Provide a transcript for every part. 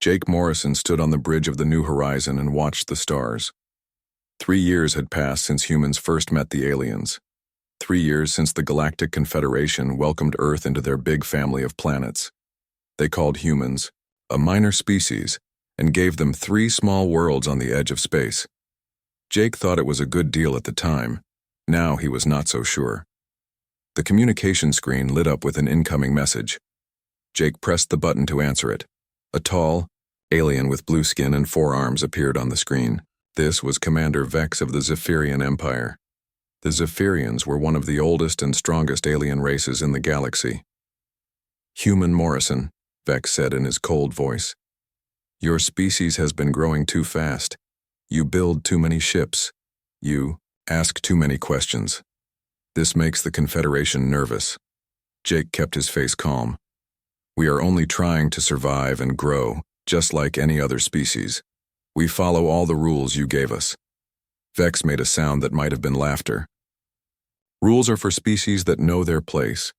Jake Morrison stood on the bridge of the New Horizon and watched the stars. 3 years had passed since humans first met the aliens. 3 years since the Galactic Confederation welcomed Earth into their big family of planets. They called humans a minor species and gave them 3 small worlds on the edge of space. Jake thought it was a good deal at the time. Now he was not so sure. The communication screen lit up with an incoming message. Jake pressed the button to answer it. A tall alien with blue skin and 4 arms appeared on the screen. This was Commander Vex of the Zephyrian Empire. The Zephyrians were one of the oldest and strongest alien races in the galaxy. "Human Morrison," Vex said in his cold voice. "Your species has been growing too fast. You build too many ships. You ask too many questions. This makes the Confederation nervous." Jake kept his face calm. "We are only trying to survive and grow, just like any other species. We follow all the rules you gave us." Vex made a sound that might have been laughter. "Rules are for species that know their place.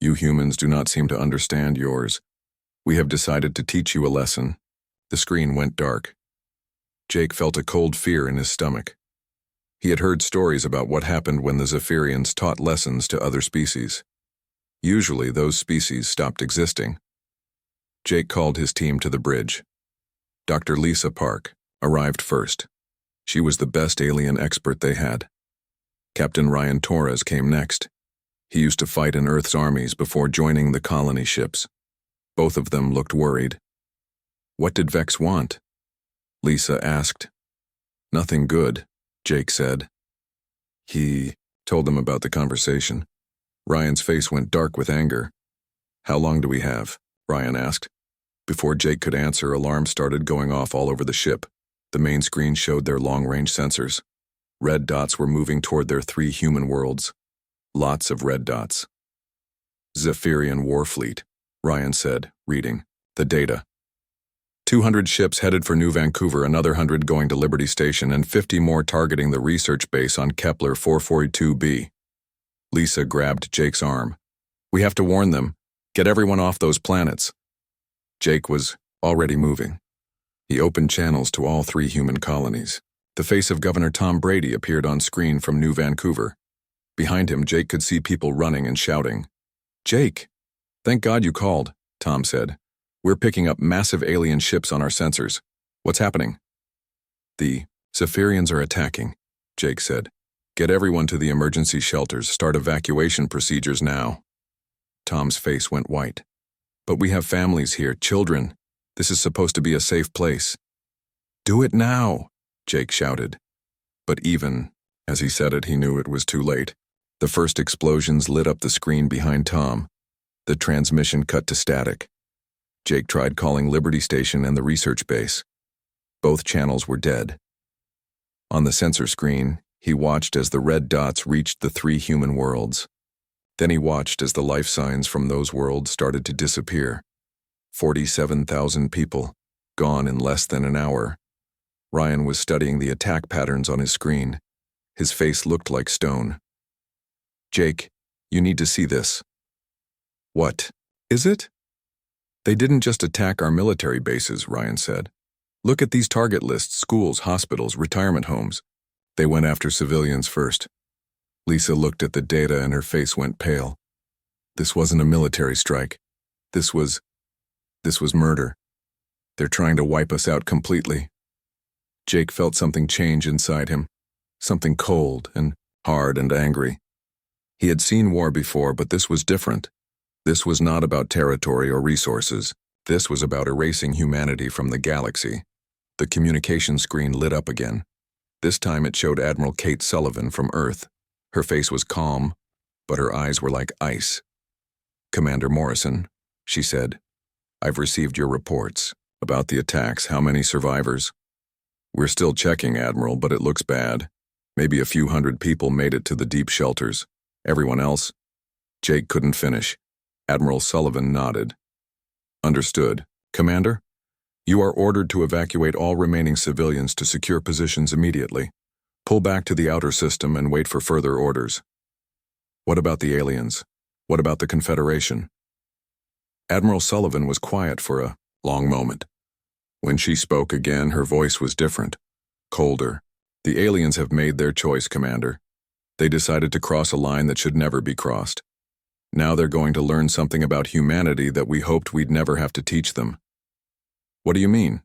You humans do not seem to understand yours. We have decided to teach you a lesson." The screen went dark. Jake felt a cold fear in his stomach. He had heard stories about what happened when the Zephyrians taught lessons to other species. Usually, those species stopped existing. Jake called his team to the bridge. Dr. Lisa Park arrived first. She was the best alien expert they had. Captain Ryan Torres came next. He used to fight in Earth's armies before joining the colony ships. Both of them looked worried. "What did Vex want?" Lisa asked. "Nothing good," Jake said. He told them about the conversation. Ryan's face went dark with anger. "How long do we have?" Ryan asked. Before Jake could answer, alarms started going off all over the ship. The main screen showed their long-range sensors. Red dots were moving toward their 3 human worlds. Lots of red dots. "Zephyrian War Fleet," Ryan said, reading the data. 200 ships headed for New Vancouver, another 100 going to Liberty Station, and 50 more targeting the research base on Kepler 442b. Lisa grabbed Jake's arm. "We have to warn them. Get everyone off those planets." Jake was already moving. He opened channels to all 3 human colonies. The face of Governor Tom Brady appeared on screen from New Vancouver. Behind him, Jake could see people running and shouting. "Jake! Thank God you called," Tom said. "We're picking up massive alien ships on our sensors. What's happening?" "The Zephyrians are attacking," Jake said. "Get everyone to the emergency shelters. Start evacuation procedures now." Tom's face went white. "But we have families here, children. This is supposed to be a safe place." "Do it now," Jake shouted. But even as he said it, he knew it was too late. The first explosions lit up the screen behind Tom. The transmission cut to static. Jake tried calling Liberty Station and the research base. Both channels were dead. On the sensor screen, he watched as the red dots reached the 3 human worlds. Then he watched as the life signs from those worlds started to disappear. 47,000 people, gone in less than an hour. Ryan was studying the attack patterns on his screen. His face looked like stone. "Jake, you need to see this." "What is it?" "They didn't just attack our military bases," Ryan said. "Look at these target lists: schools, hospitals, retirement homes. They went after civilians first." Lisa looked at the data and her face went pale. "This wasn't a military strike. This was murder. They're trying to wipe us out completely." Jake felt something change inside him, something cold and hard and angry. He had seen war before, but this was different. This was not about territory or resources. This was about erasing humanity from the galaxy. The communication screen lit up again. This time it showed Admiral Kate Sullivan from Earth. Her face was calm, but her eyes were like ice. "Commander Morrison," she said, "I've received your reports. About the attacks, how many survivors?" "We're still checking, Admiral, but it looks bad. Maybe a few hundred people made it to the deep shelters. Everyone else?" Jake couldn't finish. Admiral Sullivan nodded. "Understood. Commander, you are ordered to evacuate all remaining civilians to secure positions immediately. Pull back to the outer system and wait for further orders." "What about the aliens? What about the Confederation?" Admiral Sullivan was quiet for a long moment. When she spoke again, her voice was different, colder. The aliens have made their choice, Commander. They decided to cross a line that should never be crossed. Now they're going to learn something about humanity that we hoped we'd never have to teach them. What do you mean?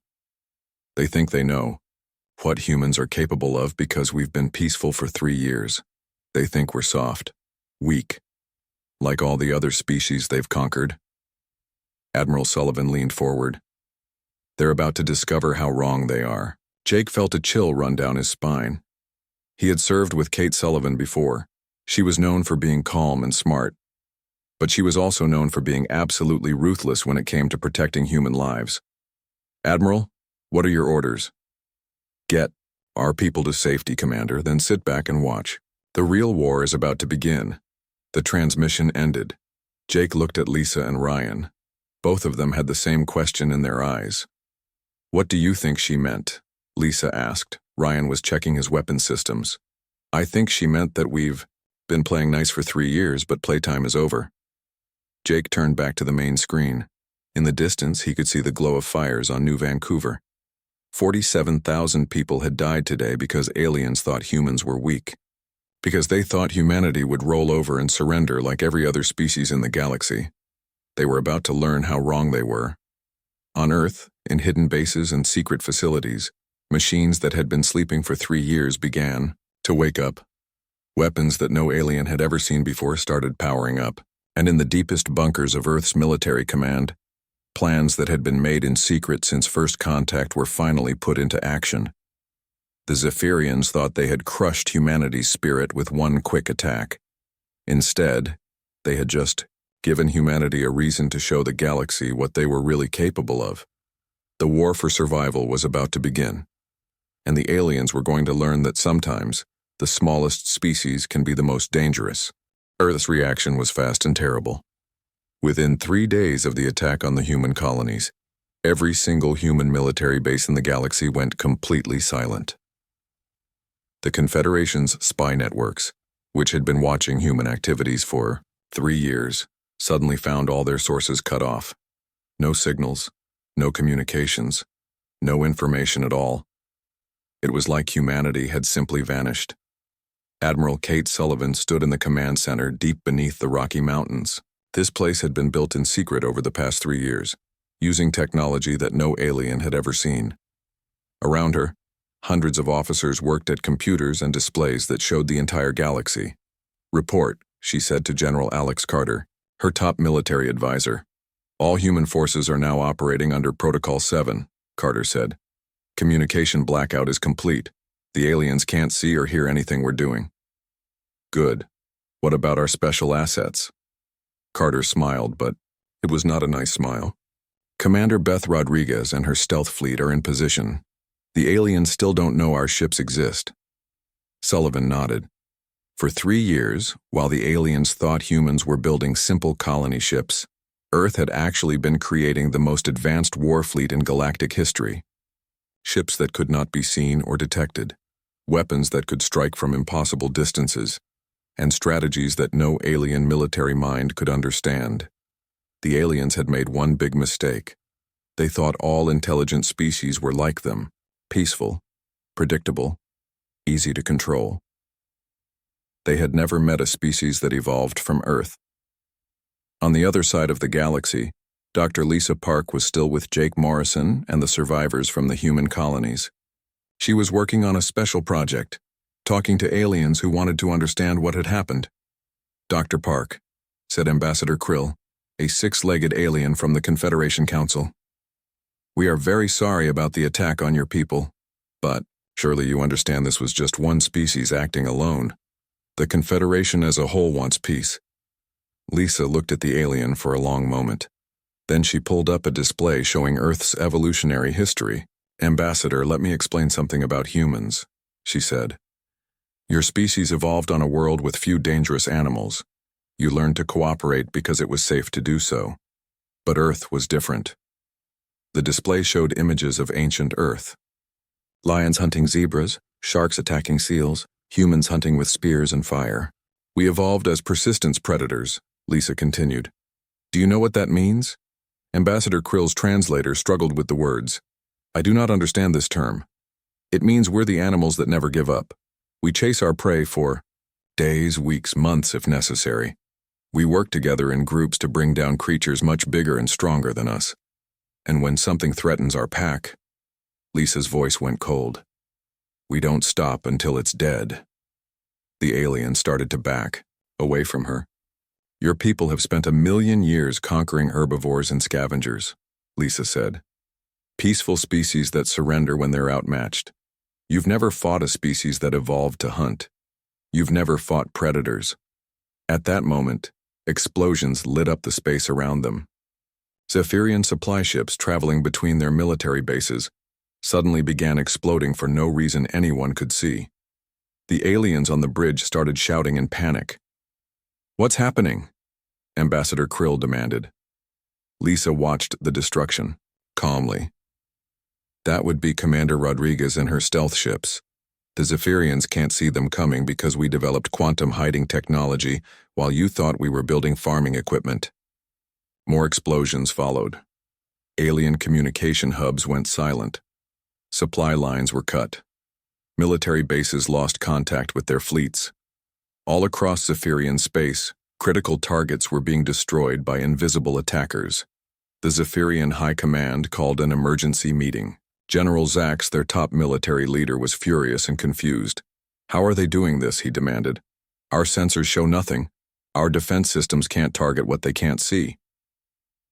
They think they know what humans are capable of because we've been peaceful for 3 years. They think we're soft, weak, like all the other species they've conquered. Admiral Sullivan leaned forward. They're about to discover how wrong they are. Jake felt a chill run down his spine. He had served with Kate Sullivan before. She was known for being calm and smart, but she was also known for being absolutely ruthless when it came to protecting human lives. Admiral, what are your orders? Get our people to safety, Commander, then sit back and watch. The real war is about to begin. The transmission ended. Jake looked at Lisa and Ryan. Both of them had the same question in their eyes. What do you think she meant? Lisa asked. Ryan was checking his weapon systems. I think she meant that we've been playing nice for 3 years, but playtime is over. Jake turned back to the main screen. In the distance, he could see the glow of fires on New Vancouver. 47,000 people had died today because aliens thought humans were weak. Because they thought humanity would roll over and surrender like every other species in the galaxy. They were about to learn how wrong they were. On Earth, in hidden bases and secret facilities, machines that had been sleeping for 3 years began to wake up. Weapons that no alien had ever seen before started powering up. And in the deepest bunkers of Earth's military command, plans that had been made in secret since first contact were finally put into action. The Zephyrians thought they had crushed humanity's spirit with one quick attack. Instead, they had just given humanity a reason to show the galaxy what they were really capable of. The war for survival was about to begin, and the aliens were going to learn that sometimes the smallest species can be the most dangerous. Earth's reaction was fast and terrible. Within 3 days of the attack on the human colonies, every single human military base in the galaxy went completely silent. The Confederation's spy networks, which had been watching human activities for 3 years, suddenly found all their sources cut off. No signals, no communications, no information at all. It was like humanity had simply vanished. Admiral Kate Sullivan stood in the command center deep beneath the Rocky Mountains. This place had been built in secret over the past 3 years, using technology that no alien had ever seen. Around her, hundreds of officers worked at computers and displays that showed the entire galaxy. Report, she said to General Alex Carter, her top military advisor. All human forces are now operating under Protocol 7, Carter said. Communication blackout is complete. The aliens can't see or hear anything we're doing. Good. What about our special assets? Carter smiled, but it was not a nice smile. Commander Beth Rodriguez and her stealth fleet are in position. The aliens still don't know our ships exist. Sullivan nodded. For 3 years, while the aliens thought humans were building simple colony ships, Earth had actually been creating the most advanced war fleet in galactic history. Ships that could not be seen or detected, weapons that could strike from impossible distances, and strategies that no alien military mind could understand. The aliens had made one big mistake. They thought all intelligent species were like them, peaceful, predictable, easy to control. They had never met a species that evolved from Earth. On the other side of the galaxy, Dr. Lisa Park was still with Jake Morrison and the survivors from the human colonies. She was working on a special project, talking to aliens who wanted to understand what had happened. Dr. Park, said Ambassador Krill, a 6-legged alien from the Confederation Council. We are very sorry about the attack on your people, but surely you understand this was just one species acting alone. The Confederation as a whole wants peace. Lisa looked at the alien for a long moment. Then she pulled up a display showing Earth's evolutionary history. Ambassador, let me explain something about humans, she said. Your species evolved on a world with few dangerous animals. You learned to cooperate because it was safe to do so. But Earth was different. The display showed images of ancient Earth. Lions hunting zebras, sharks attacking seals, humans hunting with spears and fire. We evolved as persistence predators, Lisa continued. Do you know what that means? Ambassador Krill's translator struggled with the words. I do not understand this term. It means we're the animals that never give up. We chase our prey for days, weeks, months if necessary. We work together in groups to bring down creatures much bigger and stronger than us. And when something threatens our pack, Lisa's voice went cold. We don't stop until it's dead. The alien started to back, away from her. Your people have spent 1,000,000 years conquering herbivores and scavengers, Lisa said. Peaceful species that surrender when they're outmatched. You've never fought a species that evolved to hunt. You've never fought predators. At that moment, explosions lit up the space around them. Zephyrian supply ships traveling between their military bases suddenly began exploding for no reason anyone could see. The aliens on the bridge started shouting in panic. What's happening? Ambassador Krill demanded. Lisa watched the destruction, calmly. That would be Commander Rodriguez and her stealth ships. The Zephyrians can't see them coming because we developed quantum hiding technology while you thought we were building farming equipment. More explosions followed. Alien communication hubs went silent. Supply lines were cut. Military bases lost contact with their fleets. All across Zephyrian space, critical targets were being destroyed by invisible attackers. The Zephyrian High Command called an emergency meeting. General Zax, their top military leader, was furious and confused. How are they doing this, he demanded. Our sensors show nothing. Our defense systems can't target what they can't see.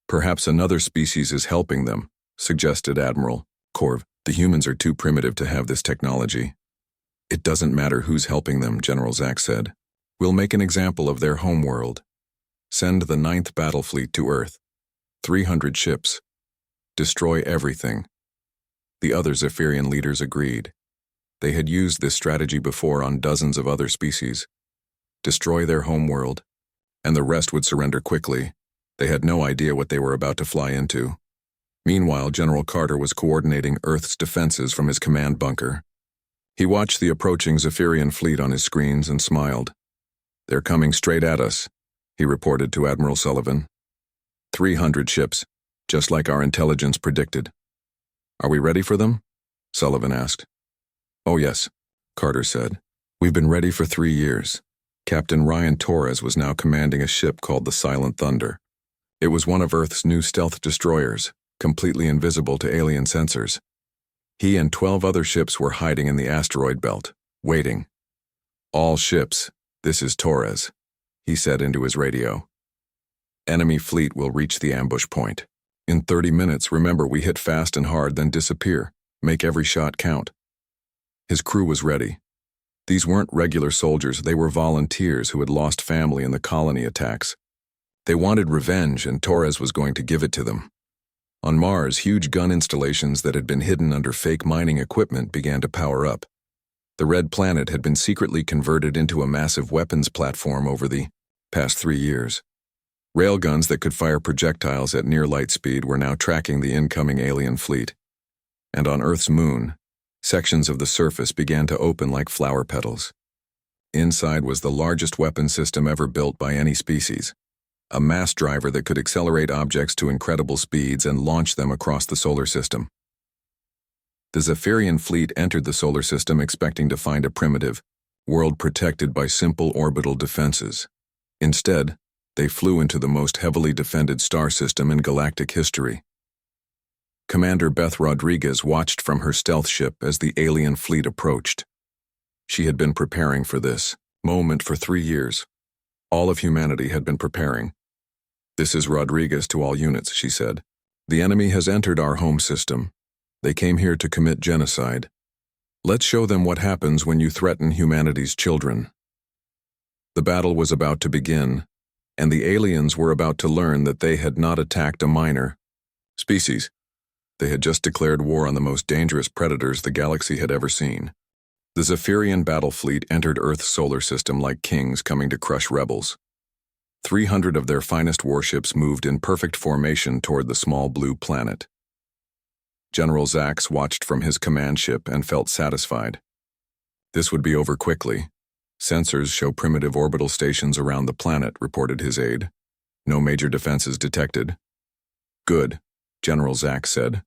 Perhaps another species is helping them, suggested Admiral Korv. The humans are too primitive to have this technology. It doesn't matter who's helping them, General Zax said. We'll make an example of their homeworld. Send the 9th Battle Fleet to Earth. 300 ships. Destroy everything. The other Zephyrian leaders agreed. They had used this strategy before on dozens of other species. Destroy their homeworld, and the rest would surrender quickly. They had no idea what they were about to fly into. Meanwhile, General Carter was coordinating Earth's defenses from his command bunker. He watched the approaching Zephyrian fleet on his screens and smiled. They're coming straight at us, he reported to Admiral Sullivan. 300 ships, just like our intelligence predicted. Are we ready for them? Sullivan asked. Oh yes, Carter said. We've been ready for 3 years. Captain Ryan Torres was now commanding a ship called the Silent Thunder. It was one of Earth's new stealth destroyers, completely invisible to alien sensors. He and 12 other ships were hiding in the asteroid belt, waiting. All ships, this is Torres, he said into his radio. Enemy fleet will reach the ambush point. In 30 minutes, remember, we hit fast and hard, then disappear. Make every shot count. His crew was ready. These weren't regular soldiers, they were volunteers who had lost family in the colony attacks. They wanted revenge, and Torres was going to give it to them. On Mars, huge gun installations that had been hidden under fake mining equipment began to power up. The Red Planet had been secretly converted into a massive weapons platform over the past 3 years. Railguns that could fire projectiles at near light speed were now tracking the incoming alien fleet. And on Earth's moon, sections of the surface began to open like flower petals. Inside was the largest weapon system ever built by any species. A mass driver that could accelerate objects to incredible speeds and launch them across the solar system. The Zephyrian fleet entered the solar system expecting to find a primitive world protected by simple orbital defenses. Instead, they flew into the most heavily defended star system in galactic history. Commander Beth Rodriguez watched from her stealth ship as the alien fleet approached. She had been preparing for this moment for 3 years. All of humanity had been preparing. This is Rodriguez to all units, she said. The enemy has entered our home system. They came here to commit genocide. Let's show them what happens when you threaten humanity's children. The battle was about to begin, and the aliens were about to learn that they had not attacked a minor species. They had just declared war on the most dangerous predators the galaxy had ever seen. The Zephyrian battle fleet entered Earth's solar system like kings coming to crush rebels. 300 of their finest warships moved in perfect formation toward the small blue planet. General Zax watched from his command ship and felt satisfied. This would be over quickly. Sensors show primitive orbital stations around the planet, reported his aide. No major defenses detected. Good, General Zax said.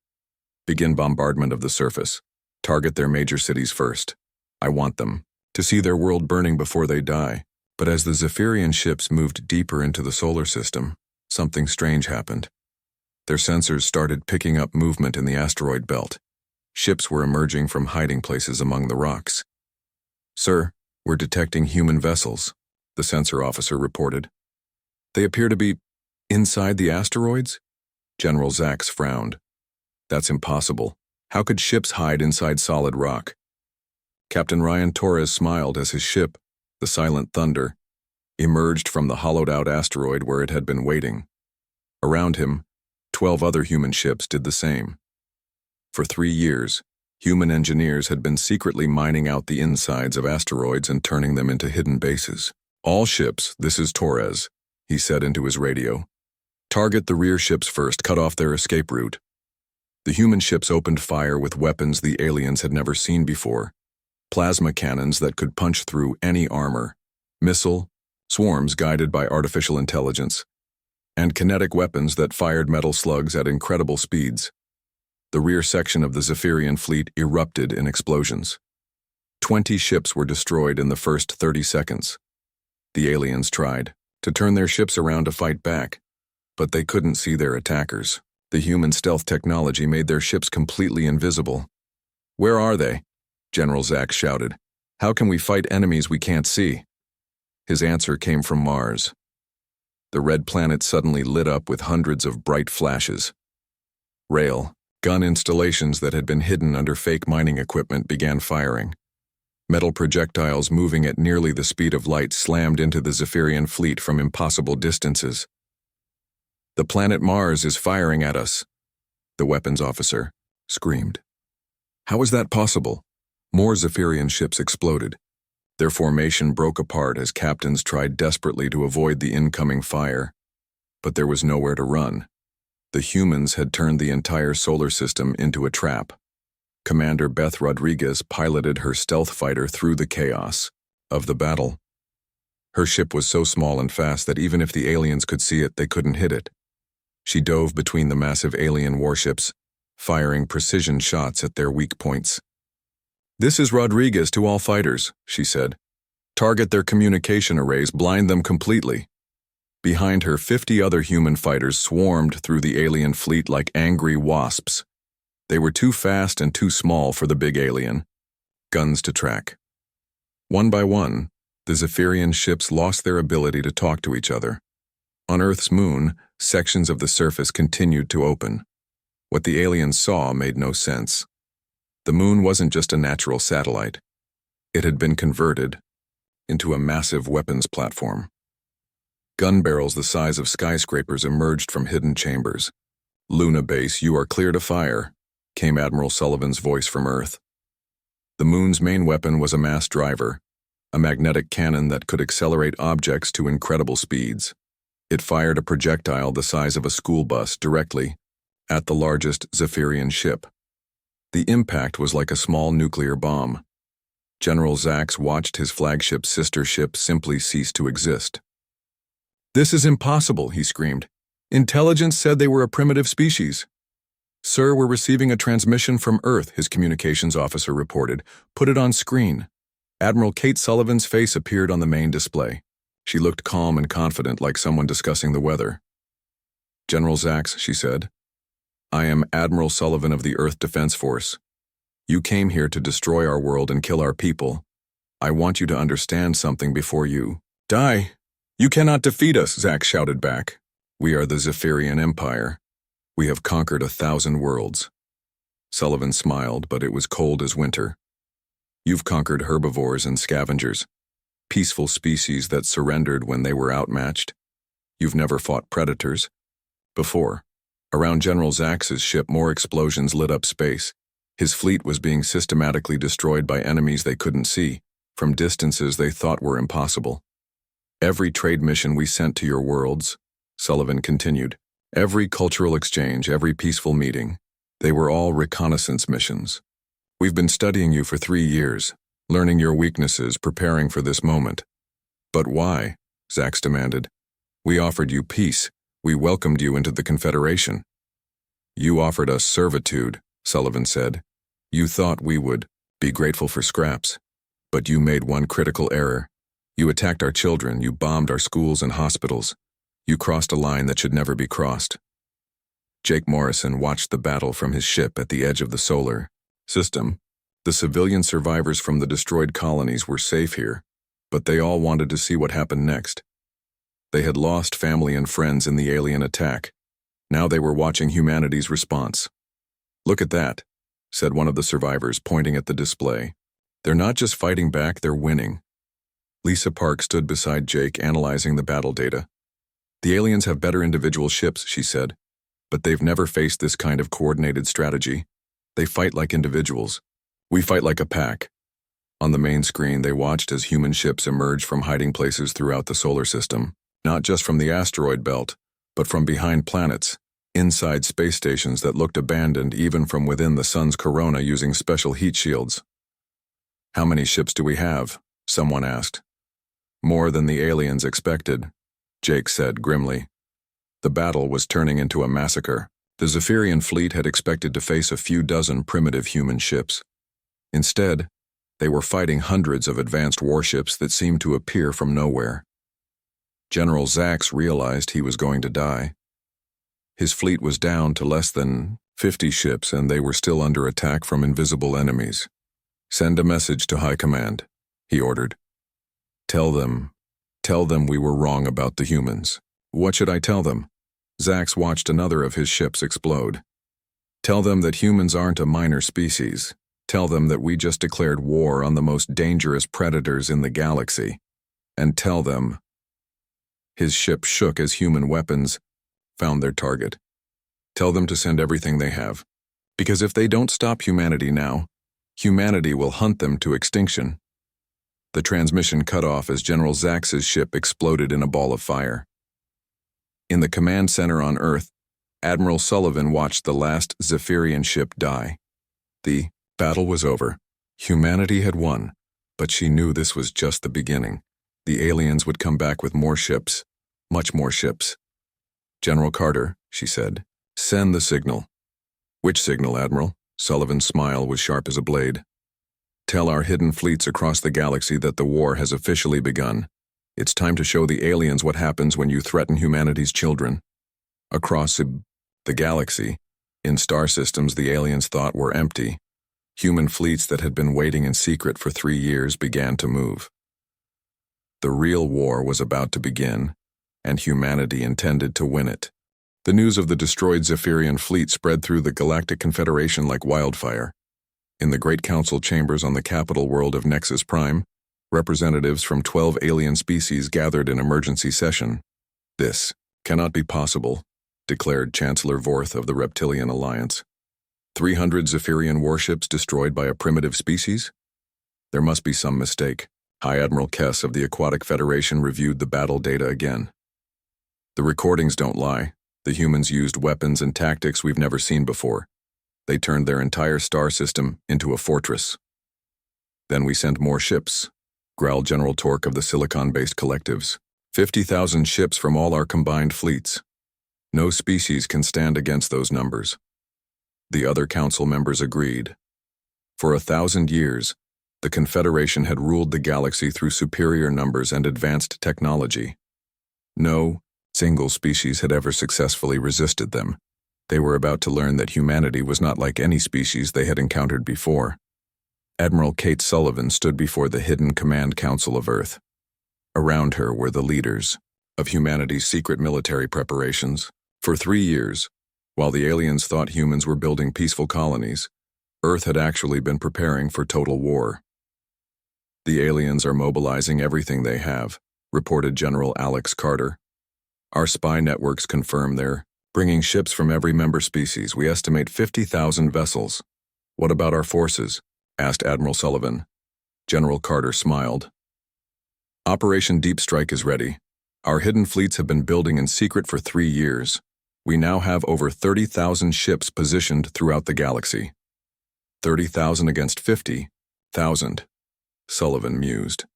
Begin bombardment of the surface. Target their major cities first. I want them to see their world burning before they die. But as the Zephyrian ships moved deeper into the solar system, something strange happened. Their sensors started picking up movement in the asteroid belt. Ships were emerging from hiding places among the rocks. "Sir, we're detecting human vessels," the sensor officer reported. "They appear to be inside the asteroids?" General Zax frowned. "That's impossible. How could ships hide inside solid rock?" Captain Ryan Torres smiled as his ship, the Silent Thunder, emerged from the hollowed-out asteroid where it had been waiting. Around him, 12 other human ships did the same. For 3 years, human engineers had been secretly mining out the insides of asteroids and turning them into hidden bases. "All ships, this is Torres," he said into his radio. "Target the rear ships first, cut off their escape route." The human ships opened fire with weapons the aliens had never seen before. Plasma cannons that could punch through any armor, missile, swarms guided by artificial intelligence, and kinetic weapons that fired metal slugs at incredible speeds. The rear section of the Zephyrian fleet erupted in explosions. 20 ships were destroyed in the first 30 seconds. The aliens tried to turn their ships around to fight back, but they couldn't see their attackers. The human stealth technology made their ships completely invisible. "Where are they?" General Zax shouted. "How can we fight enemies we can't see?" His answer came from Mars. The red planet suddenly lit up with hundreds of bright flashes. Rail, gun installations that had been hidden under fake mining equipment began firing. Metal projectiles moving at nearly the speed of light slammed into the Zephyrian fleet from impossible distances. "The planet Mars is firing at us," the weapons officer screamed. "How is that possible?" More Zephyrian ships exploded. Their formation broke apart as captains tried desperately to avoid the incoming fire. But there was nowhere to run. The humans had turned the entire solar system into a trap. Commander Beth Rodriguez piloted her stealth fighter through the chaos of the battle. Her ship was so small and fast that even if the aliens could see it, they couldn't hit it. She dove between the massive alien warships, firing precision shots at their weak points. "This is Rodriguez to all fighters," she said. "Target their communication arrays, blind them completely." Behind her, 50 other human fighters swarmed through the alien fleet like angry wasps. They were too fast and too small for the big alien. Guns to track. One by one, the Zephyrian ships lost their ability to talk to each other. On Earth's moon, sections of the surface continued to open. What the aliens saw made no sense. The moon wasn't just a natural satellite. It had been converted into a massive weapons platform. Gun barrels the size of skyscrapers emerged from hidden chambers. "Luna Base, you are clear to fire," came Admiral Sullivan's voice from Earth. The moon's main weapon was a mass driver, a magnetic cannon that could accelerate objects to incredible speeds. It fired a projectile the size of a school bus directly at the largest Zephyrian ship. The impact was like a small nuclear bomb. General Zax watched his flagship sister ship simply cease to exist. "This is impossible," he screamed. "Intelligence said they were a primitive species." "Sir, we're receiving a transmission from Earth," his communications officer reported. "Put it on screen." Admiral Kate Sullivan's face appeared on the main display. She looked calm and confident, like someone discussing the weather. "General Zax," she said, "I am Admiral Sullivan of the Earth Defense Force. You came here to destroy our world and kill our people. I want you to understand something before you die." "You cannot defeat us," Zax shouted back. "We are the Zephyrian Empire. We have conquered 1,000 worlds." Sullivan smiled, but it was cold as winter. "You've conquered herbivores and scavengers, peaceful species that surrendered when they were outmatched. You've never fought predators before." Around General Zax's ship, more explosions lit up space. His fleet was being systematically destroyed by enemies they couldn't see, from distances they thought were impossible. "Every trade mission we sent to your worlds," Sullivan continued, "every cultural exchange, every peaceful meeting, they were all reconnaissance missions. We've been studying you for 3 years, learning your weaknesses, preparing for this moment." "But why?" Zax demanded. "We offered you peace. We welcomed you into the Confederation." "You offered us servitude," Sullivan said. You thought we would be grateful for scraps. But you made one critical error. You attacked our children, you bombed our schools and hospitals. You crossed a line that should never be crossed. Jake Morrison watched the battle from his ship at the edge of the solar system. The civilian survivors from the destroyed colonies were safe here, but they all wanted to see what happened next. They had lost family and friends in the alien attack. Now they were watching humanity's response. Look at that, said one of the survivors, pointing at the display. They're not just fighting back, they're winning. Lisa Park stood beside Jake, analyzing the battle data. The aliens have better individual ships, she said, but they've never faced this kind of coordinated strategy. They fight like individuals. We fight like a pack. On the main screen, they watched as human ships emerged from hiding places throughout the solar system, not just from the asteroid belt, but from behind planets, inside space stations that looked abandoned even from within the sun's corona using special heat shields. How many ships do we have? Someone asked. More than the aliens expected, Jake said grimly. The battle was turning into a massacre. The Zephyrian fleet had expected to face a few dozen primitive human ships. Instead, they were fighting hundreds of advanced warships that seemed to appear from nowhere. General Zax realized he was going to die. His fleet was down to less than 50 ships, and they were still under attack from invisible enemies. Send a message to High Command, he ordered. Tell them we were wrong about the humans. What should I tell them? Zax watched another of his ships explode. Tell them that humans aren't a minor species. Tell them that we just declared war on the most dangerous predators in the galaxy. And tell them. His ship shook as human weapons found their target. Tell them to send everything they have. Because if they don't stop humanity now, humanity will hunt them to extinction. The transmission cut off as General Zax's ship exploded in a ball of fire. In the command center on Earth, Admiral Sullivan watched the last Zephyrian ship die. The battle was over. Humanity had won, but she knew this was just the beginning. The aliens would come back with more ships, much more ships. General Carter, she said, send the signal. Which signal, Admiral? Sullivan's smile was sharp as a blade. Tell our hidden fleets across the galaxy that the war has officially begun. It's time to show the aliens what happens when you threaten humanity's children. Across the galaxy, in star systems the aliens thought were empty, human fleets that had been waiting in secret for 3 years began to move. The real war was about to begin, and humanity intended to win it. The news of the destroyed Zephyrian fleet spread through the Galactic Confederation like wildfire. In the Great Council chambers on the capital world of Nexus Prime, representatives from 12 alien species gathered in emergency session. This cannot be possible, declared Chancellor Vorth of the Reptilian Alliance. 300 Zephyrian warships destroyed by a primitive species? There must be some mistake. High Admiral Kess of the Aquatic Federation reviewed the battle data again. The recordings don't lie. The humans used weapons and tactics we've never seen before. They turned their entire star system into a fortress. Then we sent more ships, growled General Torque of the Silicon-based collectives. 50,000 ships from all our combined fleets. No species can stand against those numbers. The other council members agreed. For 1,000 years, the Confederation had ruled the galaxy through superior numbers and advanced technology. No single species had ever successfully resisted them. They were about to learn that humanity was not like any species they had encountered before. Admiral Kate Sullivan stood before the hidden Command Council of Earth. Around her were the leaders of humanity's secret military preparations. For 3 years, while the aliens thought humans were building peaceful colonies, Earth had actually been preparing for total war. The aliens are mobilizing everything they have, reported General Alex Carter. Our spy networks confirm they're bringing ships from every member species. We estimate 50,000 vessels. What about our forces? Asked Admiral Sullivan. General Carter smiled. Operation Deep Strike is ready. Our hidden fleets have been building in secret for 3 years. We now have over 30,000 ships positioned throughout the galaxy. 30,000 against 50,000, Sullivan mused.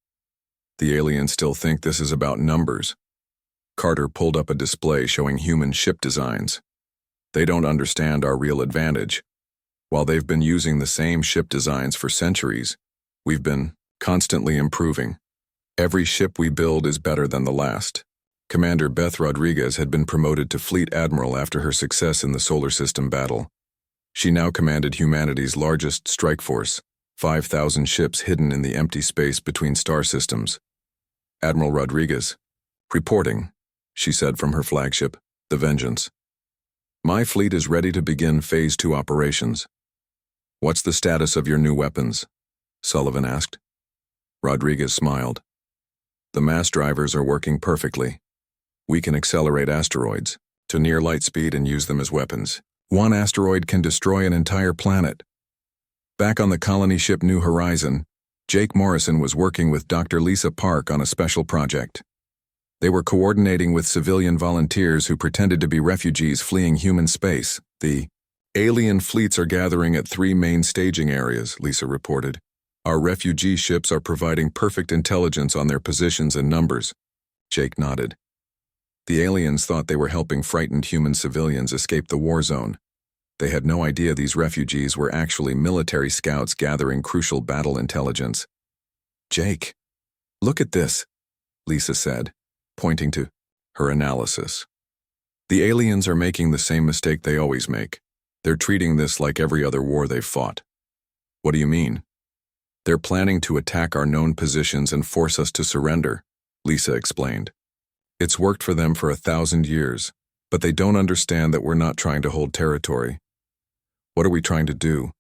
The aliens still think this is about numbers. Carter pulled up a display showing human ship designs. They don't understand our real advantage. While they've been using the same ship designs for centuries, we've been constantly improving. Every ship we build is better than the last. Commander Beth Rodriguez had been promoted to Fleet Admiral after her success in the Solar System battle. She now commanded humanity's largest strike force, 5,000 ships hidden in the empty space between star systems. Admiral Rodriguez, reporting, she said from her flagship, the Vengeance. My fleet is ready to begin Phase 2 operations. What's the status of your new weapons? Sullivan asked. Rodriguez smiled. The mass drivers are working perfectly. We can accelerate asteroids to near light speed and use them as weapons. One asteroid can destroy an entire planet. Back on the colony ship New Horizon, Jake Morrison was working with Dr. Lisa Park on a special project. They were coordinating with civilian volunteers who pretended to be refugees fleeing human space. The alien fleets are gathering at 3 main staging areas, Lisa reported. Our refugee ships are providing perfect intelligence on their positions and numbers. Jake nodded. The aliens thought they were helping frightened human civilians escape the war zone. They had no idea these refugees were actually military scouts gathering crucial battle intelligence. Jake, look at this, Lisa said, pointing to her analysis. The aliens are making the same mistake they always make. They're treating this like every other war they've fought. What do you mean? They're planning to attack our known positions and force us to surrender, Lisa explained. It's worked for them for 1,000 years, but they don't understand that we're not trying to hold territory. What are we trying to do?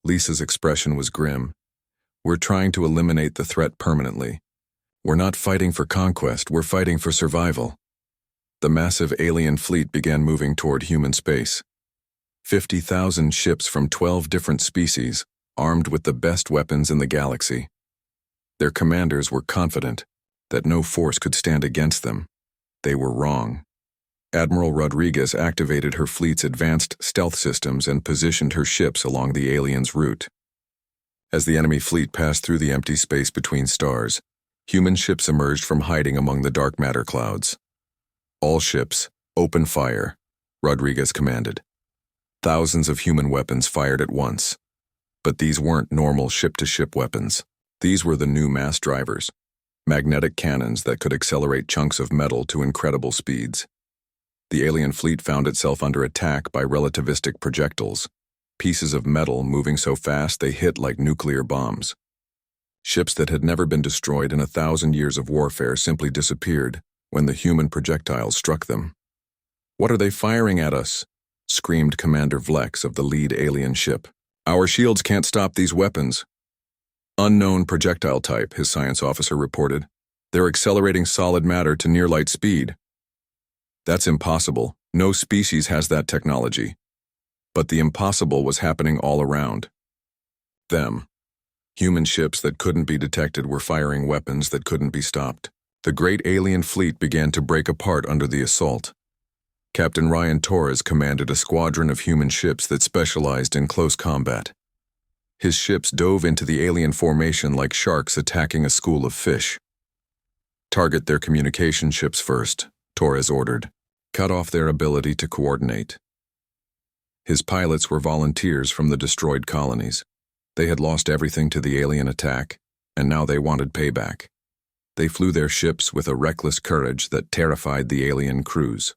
Lisa's expression was grim. We're trying to eliminate the threat permanently. We're not fighting for conquest, we're fighting for survival. The massive alien fleet began moving toward human space. 50,000 ships from 12 different species, armed with the best weapons in the galaxy. Their commanders were confident that no force could stand against them. They were wrong. Admiral Rodriguez activated her fleet's advanced stealth systems and positioned her ships along the aliens' route. As the enemy fleet passed through the empty space between stars, human ships emerged from hiding among the dark matter clouds. All ships, open fire, Rodriguez commanded. Thousands of human weapons fired at once. But these weren't normal ship-to-ship weapons. These were the new mass drivers, magnetic cannons that could accelerate chunks of metal to incredible speeds. The alien fleet found itself under attack by relativistic projectiles, pieces of metal moving so fast they hit like nuclear bombs. Ships that had never been destroyed in 1,000 years of warfare simply disappeared when the human projectiles struck them. What are they firing at us? Screamed Commander Vlex of the lead alien ship. Our shields can't stop these weapons. Unknown projectile type, his science officer reported. They're accelerating solid matter to near light speed. That's impossible. No species has that technology. But the impossible was happening all around. Them. Human ships that couldn't be detected were firing weapons that couldn't be stopped. The great alien fleet began to break apart under the assault. Captain Ryan Torres commanded a squadron of human ships that specialized in close combat. His ships dove into the alien formation like sharks attacking a school of fish. Target their communication ships first, Torres ordered. Cut off their ability to coordinate. His pilots were volunteers from the destroyed colonies. They had lost everything to the alien attack, and now they wanted payback. They flew their ships with a reckless courage that terrified the alien crews.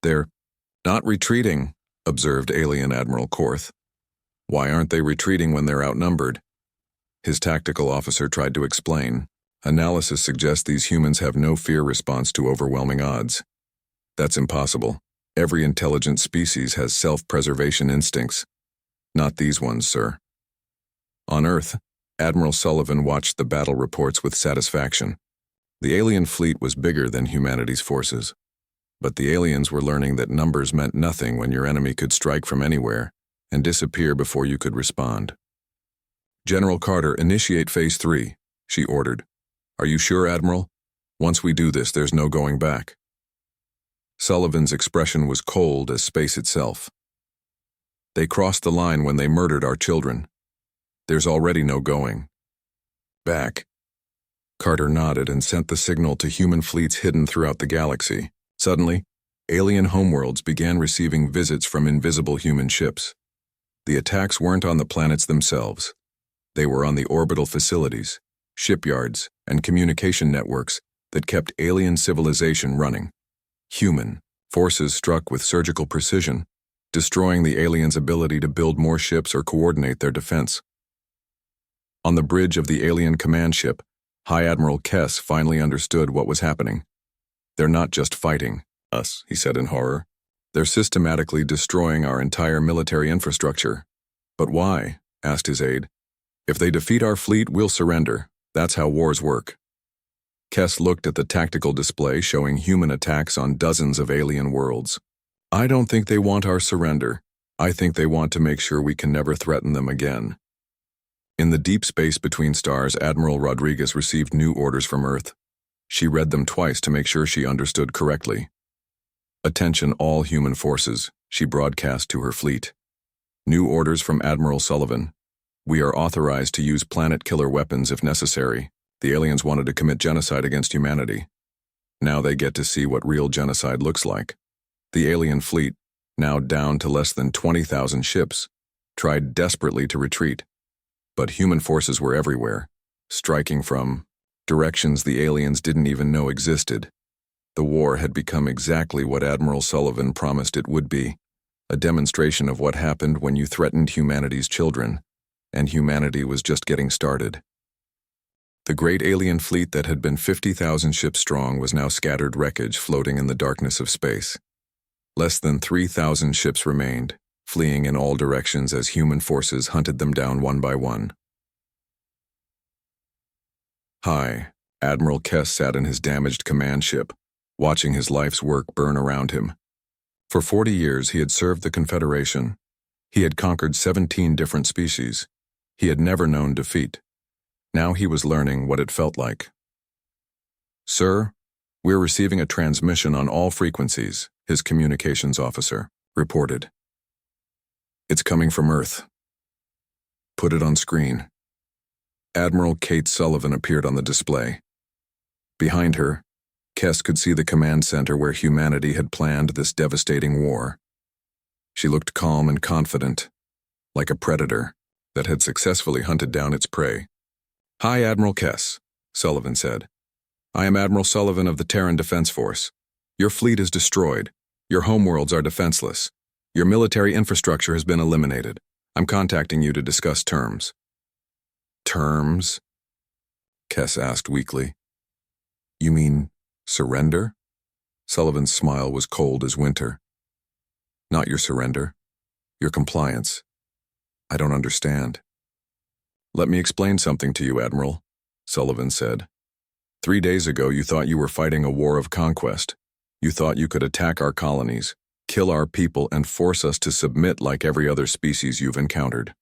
They're not retreating, observed Alien Admiral Korth. Why aren't they retreating when they're outnumbered? His tactical officer tried to explain. Analysis suggests these humans have no fear response to overwhelming odds. That's impossible. Every intelligent species has self-preservation instincts. Not these ones, sir. On Earth, Admiral Sullivan watched the battle reports with satisfaction. The alien fleet was bigger than humanity's forces. But the aliens were learning that numbers meant nothing when your enemy could strike from anywhere and disappear before you could respond. General Carter, initiate Phase 3, she ordered. Are you sure, Admiral? Once we do this, there's no going back. Sullivan's expression was cold as space itself. They crossed the line when they murdered our children. There's already no going back. Carter nodded and sent the signal to human fleets hidden throughout the galaxy. Suddenly, alien homeworlds began receiving visits from invisible human ships. The attacks weren't on the planets themselves. They were on the orbital facilities, shipyards, and communication networks that kept alien civilization running. Human forces struck with surgical precision, destroying the aliens' ability to build more ships or coordinate their defense. On the bridge of the alien command ship, High Admiral Kess finally understood what was happening. "They're not just fighting us," he said in horror. "They're systematically destroying our entire military infrastructure." "But why?" asked his aide. "If they defeat our fleet, we'll surrender. That's how wars work." Kess looked at the tactical display showing human attacks on dozens of alien worlds. "I don't think they want our surrender. I think they want to make sure we can never threaten them again." In the deep space between stars, Admiral Rodriguez received new orders from Earth. She read them twice to make sure she understood correctly. "Attention all human forces," she broadcast to her fleet. "New orders from Admiral Sullivan. We are authorized to use planet-killer weapons if necessary. The aliens wanted to commit genocide against humanity. Now they get to see what real genocide looks like." The alien fleet, now down to less than 20,000 ships, tried desperately to retreat. But human forces were everywhere, striking from directions the aliens didn't even know existed. The war had become exactly what Admiral Sullivan promised it would be, a demonstration of what happened when you threatened humanity's children, and humanity was just getting started. The great alien fleet that had been 50,000 ships strong was now scattered wreckage floating in the darkness of space. Less than 3,000 ships remained, fleeing in all directions as human forces hunted them down one by one. High Admiral Kess sat in his damaged command ship, watching his life's work burn around him. For 40 years he had served the Confederation. He had conquered 17 different species. He had never known defeat. Now he was learning what it felt like. "Sir, we're receiving a transmission on all frequencies," his communications officer reported. "It's coming from Earth." "Put it on screen." Admiral Kate Sullivan appeared on the display. Behind her, Kess could see the command center where humanity had planned this devastating war. She looked calm and confident, like a predator that had successfully hunted down its prey. "Hi, Admiral Kess," Sullivan said. "I am Admiral Sullivan of the Terran Defense Force. Your fleet is destroyed. Your homeworlds are defenseless. Your military infrastructure has been eliminated. I'm contacting you to discuss terms." "Terms?" Kess asked weakly. "You mean surrender?" Sullivan's smile was cold as winter. "Not your surrender. Your compliance. I don't understand." "Let me explain something to you, Admiral," Sullivan said. 3 days ago you thought you were fighting a war of conquest. You thought you could attack our colonies, kill our people, and force us to submit like every other species you've encountered.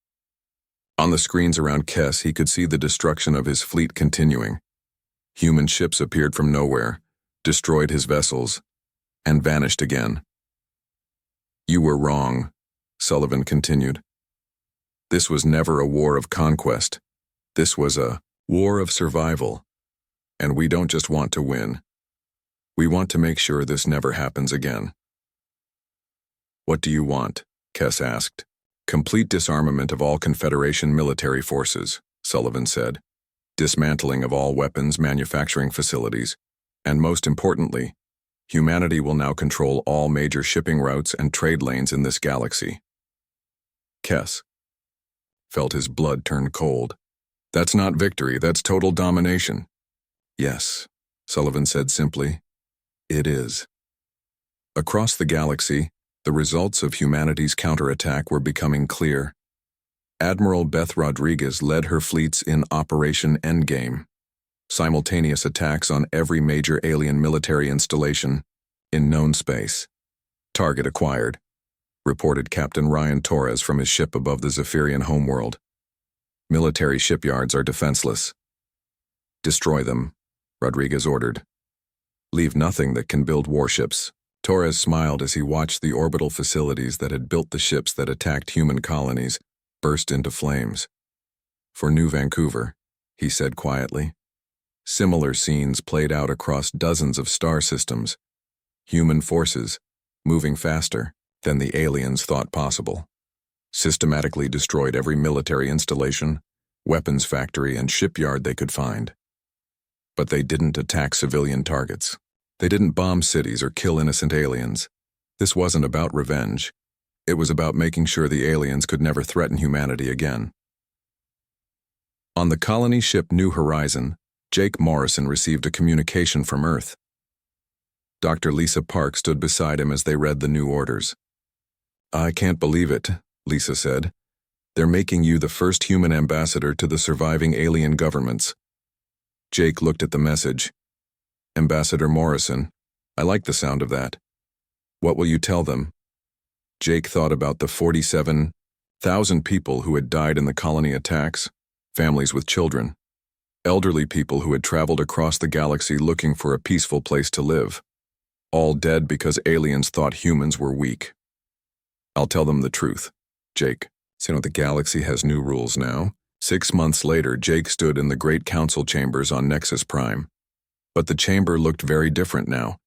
On the screens around Kess, he could see the destruction of his fleet continuing. Human ships appeared from nowhere, destroyed his vessels, and vanished again. "You were wrong," Sullivan continued. "This was never a war of conquest. This was a war of survival. And we don't just want to win. We want to make sure this never happens again." "What do you want?" Kess asked. "Complete disarmament of all Confederation military forces," Sullivan said. "Dismantling of all weapons manufacturing facilities. And most importantly, humanity will now control all major shipping routes and trade lanes in this galaxy." Kess felt his blood turn cold. "That's not victory, that's total domination." "Yes," Sullivan said simply. "It is." Across the galaxy, the results of humanity's counterattack were becoming clear. Admiral Beth Rodriguez led her fleets in Operation Endgame, simultaneous attacks on every major alien military installation in known space. "Target acquired," reported Captain Ryan Torres from his ship above the Zephyrian homeworld. "Military shipyards are defenseless." "Destroy them," Rodriguez ordered. "Leave nothing that can build warships." Torres smiled as he watched the orbital facilities that had built the ships that attacked human colonies burst into flames. "For New Vancouver," he said quietly. Similar scenes played out across dozens of star systems. Human forces, moving faster than the aliens thought possible. systematically destroyed every military installation, weapons factory, and shipyard they could find. But they didn't attack civilian targets. They didn't bomb cities or kill innocent aliens. This wasn't about revenge. It was about making sure the aliens could never threaten humanity again. On the colony ship New Horizon, Jake Morrison received a communication from Earth. Dr. Lisa Park stood beside him as they read the new orders. "I can't believe it," Lisa said. "They're making you the first human ambassador to the surviving alien governments." Jake looked at the message. "Ambassador Morrison, I like the sound of that. What will you tell them?" Jake thought about the 47,000 people who had died in the colony attacks, families with children, elderly people who had traveled across the galaxy looking for a peaceful place to live, all dead because aliens thought humans were weak. "I'll tell them the truth, Jake. So the galaxy has new rules now." 6 months later, Jake stood in the Great Council chambers on Nexus Prime. But the chamber looked very different now.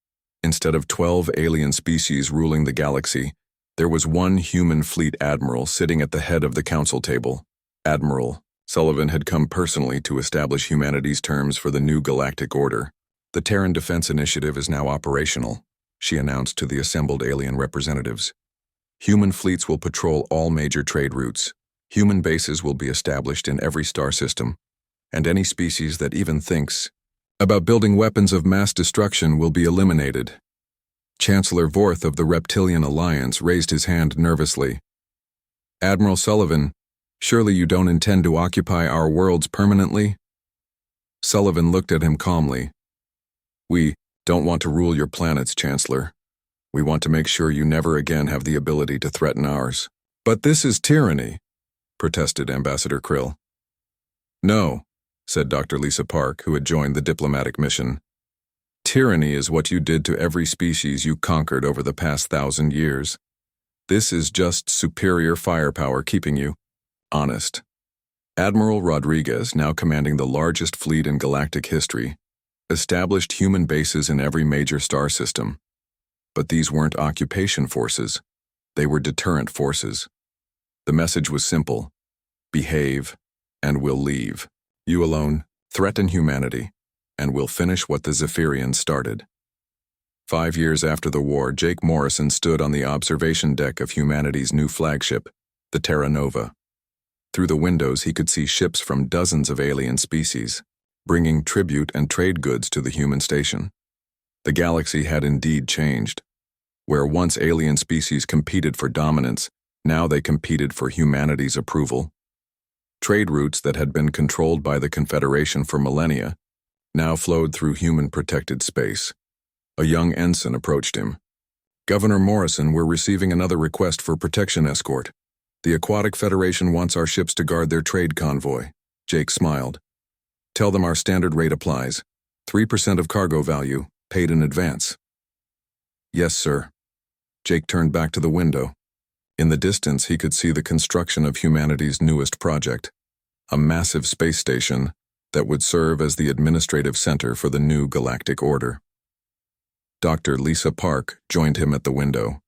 Instead of 12 alien species ruling the galaxy, there was one human fleet admiral sitting at the head of the council table. Admiral Sullivan had come personally to establish humanity's terms for the new galactic order. "The Terran Defense Initiative is now operational," she announced to the assembled alien representatives. "Human fleets will patrol all major trade routes. Human bases will be established in every star system, and any species that even thinks about building weapons of mass destruction will be eliminated." Chancellor Vorth of the Reptilian Alliance raised his hand nervously. "Admiral Sullivan, surely you don't intend to occupy our worlds permanently?" Sullivan looked at him calmly. "We don't want to rule your planets, Chancellor. We want to make sure you never again have the ability to threaten ours." "But this is tyranny," protested Ambassador Krill. "No," said Dr. Lisa Park, who had joined the diplomatic mission. "Tyranny is what you did to every species you conquered over the past 1,000 years. This is just superior firepower keeping you honest." Admiral Rodriguez, now commanding the largest fleet in galactic history, established human bases in every major star system. But these weren't occupation forces. They were deterrent forces. The message was simple: behave, and we'll leave. You alone, threaten humanity, and we'll finish what the Zephyrians started. 5 years after the war, Jake Morrison stood on the observation deck of humanity's new flagship, the Terra Nova. Through the windows, he could see ships from dozens of alien species, bringing tribute and trade goods to the human station. The galaxy had indeed changed. Where once alien species competed for dominance, now they competed for humanity's approval. Trade routes that had been controlled by the Confederation for millennia now flowed through human-protected space. A young ensign approached him. "Governor Morrison, we're receiving another request for protection escort. The Aquatic Federation wants our ships to guard their trade convoy." Jake smiled. "Tell them our standard rate applies. 3% of cargo value, paid in advance." "Yes, sir." Jake turned back to the window. In the distance, he could see the construction of humanity's newest project, a massive space station that would serve as the administrative center for the new galactic order. Dr. Lisa Park joined him at the window.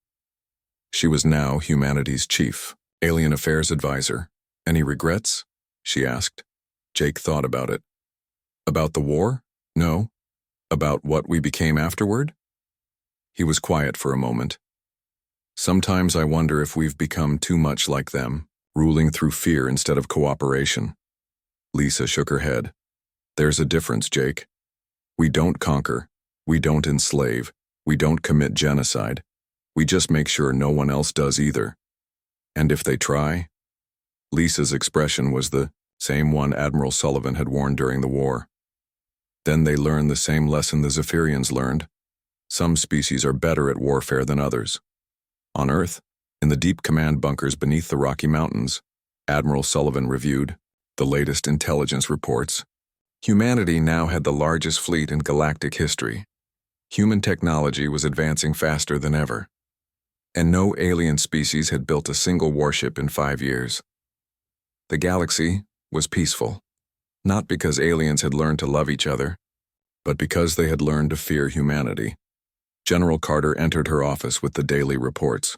She was now humanity's chief alien affairs advisor. "Any regrets?" she asked. Jake thought about it. "About the war? No. About what we became afterward?" He was quiet for a moment. "Sometimes I wonder if we've become too much like them, ruling through fear instead of cooperation." Lisa shook her head. "There's a difference, Jake. We don't conquer. We don't enslave. We don't commit genocide. We just make sure no one else does either. And if they try?" Lisa's expression was the same one Admiral Sullivan had worn during the war. "Then they learn the same lesson the Zephyrians learned. Some species are better at warfare than others." On Earth, in the deep command bunkers beneath the Rocky Mountains, Admiral Sullivan reviewed the latest intelligence reports. Humanity now had the largest fleet in galactic history. Human technology was advancing faster than ever. And no alien species had built a single warship in 5 years. The galaxy was peaceful, not because aliens had learned to love each other, but because they had learned to fear humanity. General Carter entered her office with the daily reports.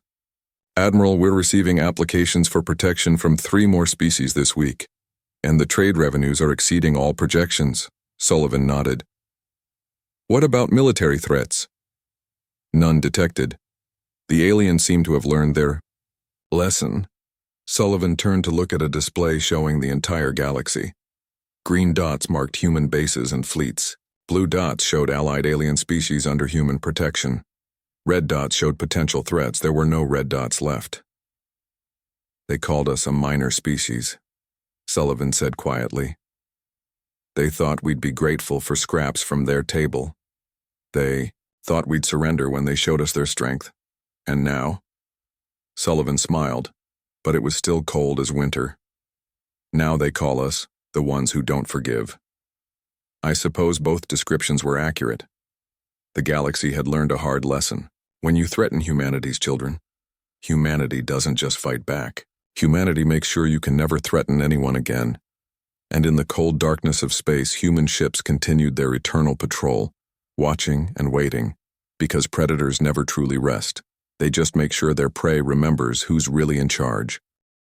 Admiral, we're receiving applications for protection from 3 more species this week, and the trade revenues are exceeding all projections. Sullivan nodded. What about military threats? None detected. The aliens seem to have learned their lesson. Sullivan turned to look at a display showing the entire galaxy. Green dots marked human bases and fleets. Blue dots showed allied alien species under human protection. Red dots showed potential threats. There were no red dots left. They called us a minor species, Sullivan said quietly. They thought we'd be grateful for scraps from their table. They thought we'd surrender when they showed us their strength. And now? Sullivan smiled, but it was still cold as winter. Now they call us the ones who don't forgive. I suppose both descriptions were accurate. The galaxy had learned a hard lesson. When you threaten humanity's children, humanity doesn't just fight back. Humanity makes sure you can never threaten anyone again. And in the cold darkness of space, human ships continued their eternal patrol, watching and waiting, because predators never truly rest. They just make sure their prey remembers who's really in charge.